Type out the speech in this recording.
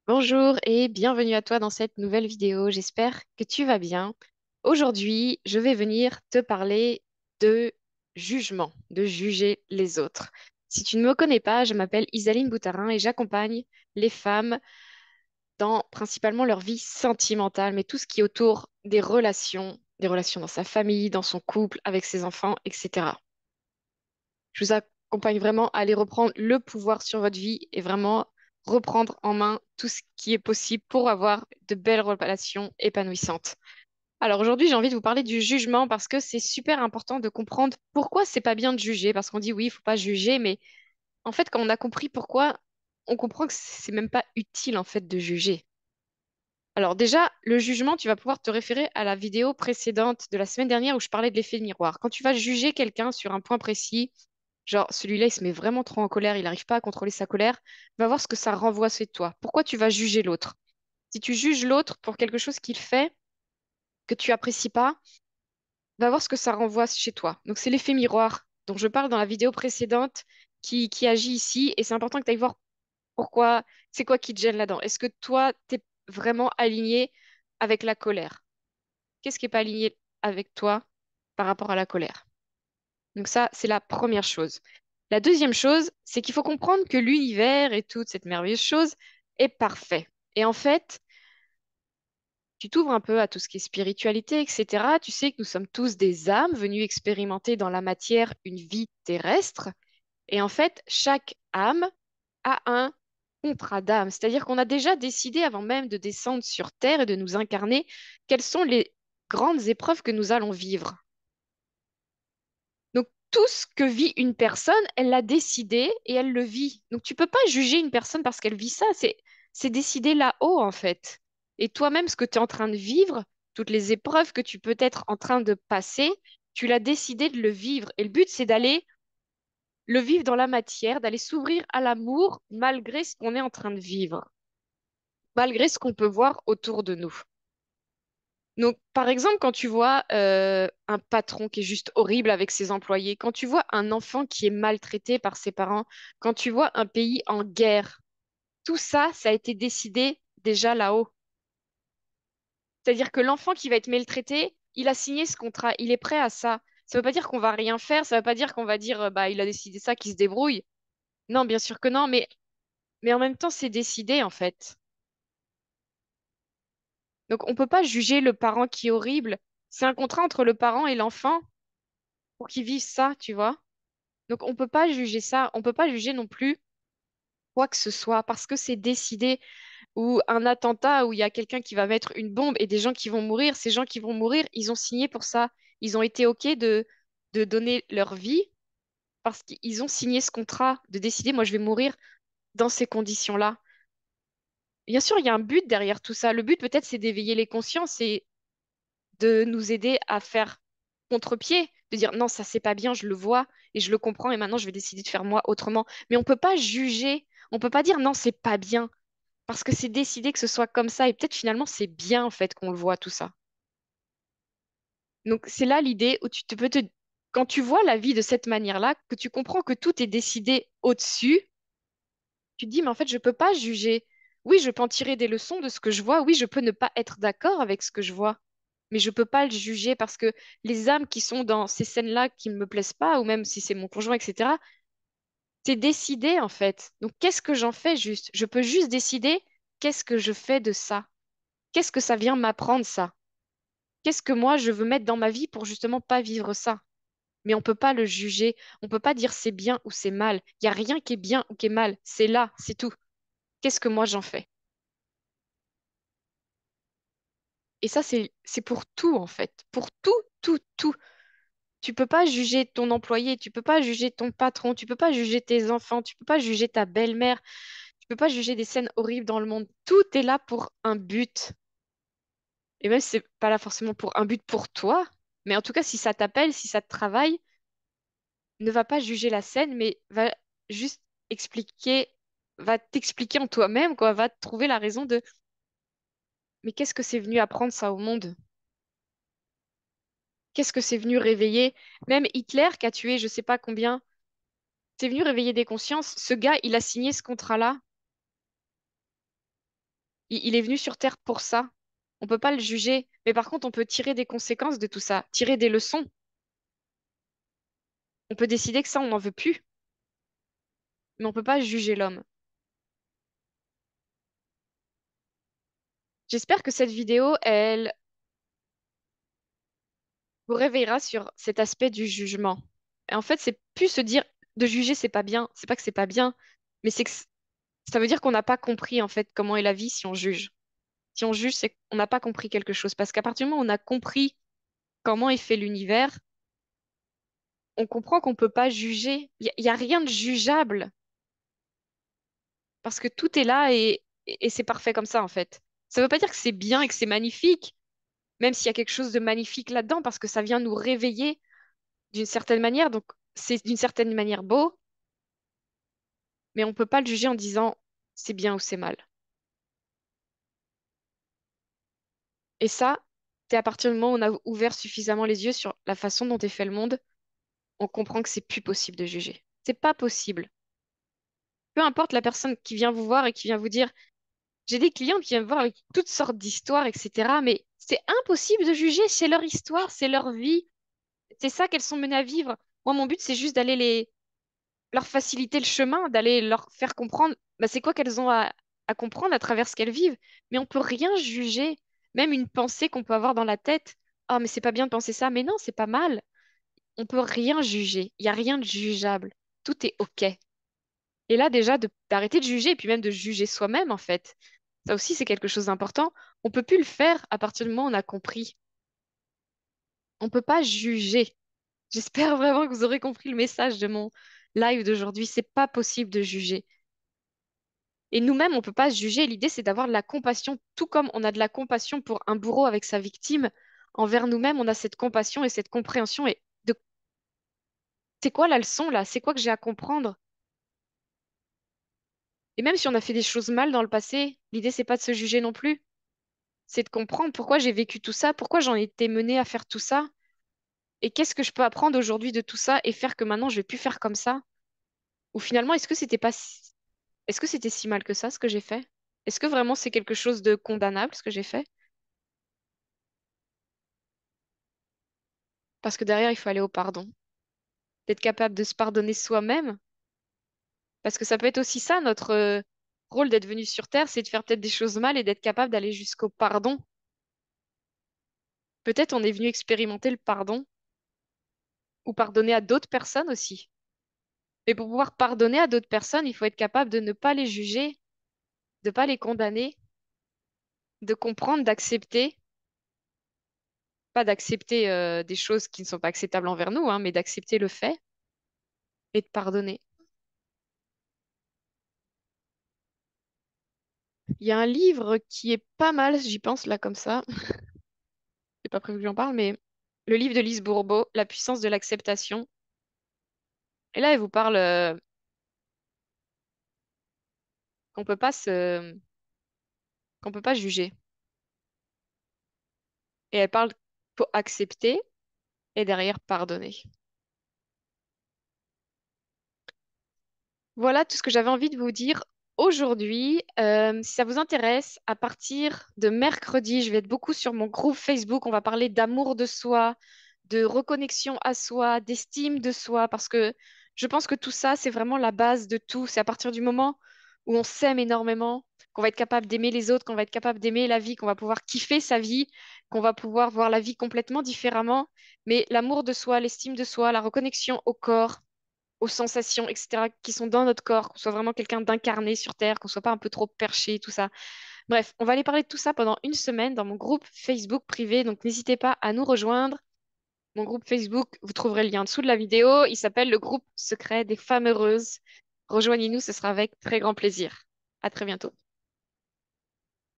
Bonjour et bienvenue à toi dans cette nouvelle vidéo. J'espère que tu vas bien. Aujourd'hui, je vais venir te parler de jugement, de juger les autres. Si tu ne me connais pas, je m'appelle Isaline Boutarin et j'accompagne les femmes dans principalement leur vie sentimentale, mais tout ce qui est autour des relations dans sa famille, dans son couple, avec ses enfants, etc. Je vous accompagne vraiment à aller reprendre le pouvoir sur votre vie et vraiment reprendre en main tout ce qui est possible pour avoir de belles relations épanouissantes. Alors aujourd'hui, j'ai envie de vous parler du jugement parce que c'est super important de comprendre pourquoi c'est pas bien de juger. Parce qu'on dit oui, il faut pas juger, mais en fait, quand on a compris pourquoi, on comprend que c'est même pas utile en fait de juger. Alors déjà, le jugement, tu vas pouvoir te référer à la vidéo précédente de la semaine dernière où je parlais de l'effet de miroir. Quand tu vas juger quelqu'un sur un point précis, genre celui-là, il se met vraiment trop en colère, il n'arrive pas à contrôler sa colère, va voir ce que ça renvoie chez toi. Pourquoi tu vas juger l'autre? Si tu juges l'autre pour quelque chose qu'il fait que tu apprécies pas, va voir ce que ça renvoie chez toi. Donc c'est l'effet miroir dont je parle dans la vidéo précédente qui agit ici et c'est important que tu ailles voir pourquoi, c'est quoi qui te gêne là-dedans. Est-ce que toi, tu es vraiment aligné avec la colère? Qu'est-ce qui n'est pas aligné avec toi par rapport à la colère? Donc ça, c'est la première chose. La deuxième chose, c'est qu'il faut comprendre que l'univers et toute cette merveilleuse chose est parfait. Et en fait, tu t'ouvres un peu à tout ce qui est spiritualité, etc. Tu sais que nous sommes tous des âmes venues expérimenter dans la matière une vie terrestre. Et en fait, chaque âme a un contrat d'âme. C'est-à-dire qu'on a déjà décidé, avant même de descendre sur Terre et de nous incarner, quelles sont les grandes épreuves que nous allons vivre. Donc, tout ce que vit une personne, elle l'a décidé et elle le vit. Donc, tu peux pas juger une personne parce qu'elle vit ça. C'est décidé là-haut, en fait. Et toi-même, ce que tu es en train de vivre, toutes les épreuves que tu peux être en train de passer, tu l'as décidé de le vivre. Et le but, c'est d'aller le vivre dans la matière, d'aller s'ouvrir à l'amour malgré ce qu'on est en train de vivre, malgré ce qu'on peut voir autour de nous. Donc, par exemple, quand tu vois un patron qui est juste horrible avec ses employés, quand tu vois un enfant qui est maltraité par ses parents, quand tu vois un pays en guerre, tout ça, ça a été décidé déjà là-haut. C'est-à-dire que l'enfant qui va être maltraité, il a signé ce contrat, il est prêt à ça. Ça ne veut pas dire qu'on va rien faire, ça ne veut pas dire qu'on va dire bah il a décidé ça, qu'il se débrouille. Non, bien sûr que non, mais en même temps, c'est décidé en fait. Donc, on ne peut pas juger le parent qui est horrible. C'est un contrat entre le parent et l'enfant pour qu'ils vivent ça, tu vois. Donc, on peut pas juger ça. On peut pas juger non plus quoi que ce soit parce que c'est décidé. Ou un attentat où il y a quelqu'un qui va mettre une bombe et des gens qui vont mourir. Ces gens qui vont mourir, ils ont signé pour ça. Ils ont été OK de donner leur vie parce qu'ils ont signé ce contrat, de décider, moi, je vais mourir dans ces conditions-là. Bien sûr, il y a un but derrière tout ça. Le but, peut-être, c'est d'éveiller les consciences et de nous aider à faire contre-pied, de dire non, ça c'est pas bien, je le vois et je le comprends et maintenant je vais décider de faire moi autrement. Mais on peut pas juger, on peut pas dire non, c'est pas bien parce que c'est décidé que ce soit comme ça et peut-être finalement c'est bien en fait qu'on le voit tout ça. Donc c'est là l'idée où tu te peux te quand tu vois la vie de cette manière-là, que tu comprends que tout est décidé au-dessus, tu te dis mais en fait je peux pas juger. Oui, je peux en tirer des leçons de ce que je vois, oui, je peux ne pas être d'accord avec ce que je vois. Mais je peux pas le juger parce que les âmes qui sont dans ces scènes-là qui ne me plaisent pas, ou même si c'est mon conjoint, etc., c'est décidé en fait. Donc qu'est-ce que j'en fais juste? Je peux juste décider qu'est-ce que je fais de ça? Qu'est-ce que ça vient m'apprendre ça? Qu'est-ce que moi je veux mettre dans ma vie pour justement pas vivre ça? Mais on peut pas le juger, on peut pas dire c'est bien ou c'est mal. Il y a rien qui est bien ou qui est mal, c'est là, c'est tout. Qu'est-ce que moi j'en fais? Et ça c'est pour tout en fait, pour tout, tout, tout. Tu peux pas juger ton employé, tu peux pas juger ton patron, tu peux pas juger tes enfants, tu peux pas juger ta belle-mère, tu peux pas juger des scènes horribles dans le monde. Tout est là pour un but. Et même si c'est pas là forcément pour un but pour toi, mais en tout cas, si ça t'appelle, si ça te travaille, ne va pas juger la scène, mais va juste expliquer, va t'expliquer en toi-même, quoi, va trouver la raison de mais qu'est-ce que c'est venu apprendre ça au monde? Qu'est-ce que c'est venu réveiller? Même Hitler qui a tué je sais pas combien, c'est venu réveiller des consciences. Ce gars, il a signé ce contrat-là. Il est venu sur Terre pour ça. On peut pas le juger. Mais par contre, on peut tirer des conséquences de tout ça, tirer des leçons. On peut décider que ça, on n'en veut plus. Mais on peut pas juger l'homme. J'espère que cette vidéo, elle vous réveillera sur cet aspect du jugement. Et en fait, c'est plus se dire de juger, c'est pas bien. C'est pas que c'est pas bien, mais c'est que ça veut dire qu'on n'a pas compris en fait comment est la vie si on juge. Si on juge, c'est qu'on n'a pas compris quelque chose. Parce qu'à partir du moment où on a compris comment est fait l'univers, on comprend qu'on peut pas juger. Y a rien de jugeable parce que tout est là et c'est parfait comme ça en fait. Ça veut pas dire que c'est bien et que c'est magnifique, même s'il y a quelque chose de magnifique là-dedans, parce que ça vient nous réveiller d'une certaine manière. Donc c'est d'une certaine manière beau, mais on peut pas le juger en disant c'est bien ou c'est mal. Et ça, c'est à partir du moment où on a ouvert suffisamment les yeux sur la façon dont est fait le monde, on comprend que c'est plus possible de juger. C'est pas possible. Peu importe la personne qui vient vous voir et qui vient vous dire, j'ai des clients qui viennent me voir avec toutes sortes d'histoires, etc. Mais c'est impossible de juger, c'est leur histoire, c'est leur vie, c'est ça qu'elles sont menées à vivre. Moi, mon but, c'est juste d'aller leur faciliter le chemin, d'aller leur faire comprendre, bah, c'est quoi qu'elles ont à comprendre à travers ce qu'elles vivent. Mais on peut rien juger, même une pensée qu'on peut avoir dans la tête. Ah, mais c'est pas bien de penser ça, mais non, c'est pas mal. On peut rien juger, il y a rien de jugeable. Tout est OK. Et là, déjà, d'arrêter de juger, et puis même de juger soi-même, en fait. Ça aussi, c'est quelque chose d'important. On peut plus le faire à partir du moment où on a compris. On peut pas juger. J'espère vraiment que vous aurez compris le message de mon live d'aujourd'hui. C'est pas possible de juger. Et nous-mêmes, on peut pas se juger. L'idée, c'est d'avoir de la compassion, tout comme on a de la compassion pour un bourreau avec sa victime. Envers nous-mêmes, on a cette compassion et cette compréhension. Et de, c'est quoi la leçon là? C'est quoi que j'ai à comprendre? Et même si on a fait des choses mal dans le passé, l'idée, c'est pas de se juger non plus. C'est de comprendre pourquoi j'ai vécu tout ça, pourquoi j'en ai été menée à faire tout ça, et qu'est-ce que je peux apprendre aujourd'hui de tout ça et faire que maintenant je vais plus faire comme ça. Ou finalement, est-ce que c'était si mal que ça ce que j'ai fait? Est-ce que vraiment c'est quelque chose de condamnable ce que j'ai fait? Parce que derrière, il faut aller au pardon. D'être capable de se pardonner soi-même, parce que ça peut être aussi ça notre rôle d'être venu sur Terre, c'est de faire peut-être des choses mal et d'être capable d'aller jusqu'au pardon. Peut-être on est venu expérimenter le pardon ou pardonner à d'autres personnes aussi. Mais pour pouvoir pardonner à d'autres personnes, il faut être capable de ne pas les juger, de ne pas les condamner, de comprendre, d'accepter, pas d'accepter des choses qui ne sont pas acceptables envers nous, hein, mais d'accepter le fait et de pardonner. Il y a un livre qui est pas mal, j'y pense là comme ça, c'est pas prévu que j'en parle, mais le livre de Lise Bourbeau, La puissance de l'acceptation. Et là, elle vous parle qu'on peut pas qu'on peut pas juger. Et elle parle pour accepter et derrière pardonner. Voilà tout ce que j'avais envie de vous dire aujourd'hui. Si ça vous intéresse, à partir de mercredi, je vais être beaucoup sur mon groupe Facebook. On va parler d'amour de soi, de reconnexion à soi, d'estime de soi, parce que je pense que tout ça, c'est vraiment la base de tout. C'est à partir du moment où on s'aime énormément, qu'on va être capable d'aimer les autres, qu'on va être capable d'aimer la vie, qu'on va pouvoir kiffer sa vie, qu'on va pouvoir voir la vie complètement différemment. Mais l'amour de soi, l'estime de soi, la reconnexion au corps, aux sensations, etc., qui sont dans notre corps, qu'on soit vraiment quelqu'un d'incarné sur Terre, qu'on soit pas un peu trop perché, tout ça. Bref, on va aller parler de tout ça pendant une semaine dans mon groupe Facebook privé, donc n'hésitez pas à nous rejoindre. Mon groupe Facebook, vous trouverez le lien en dessous de la vidéo. Il s'appelle le groupe secret des femmes heureuses. Rejoignez-nous, ce sera avec très grand plaisir. À très bientôt.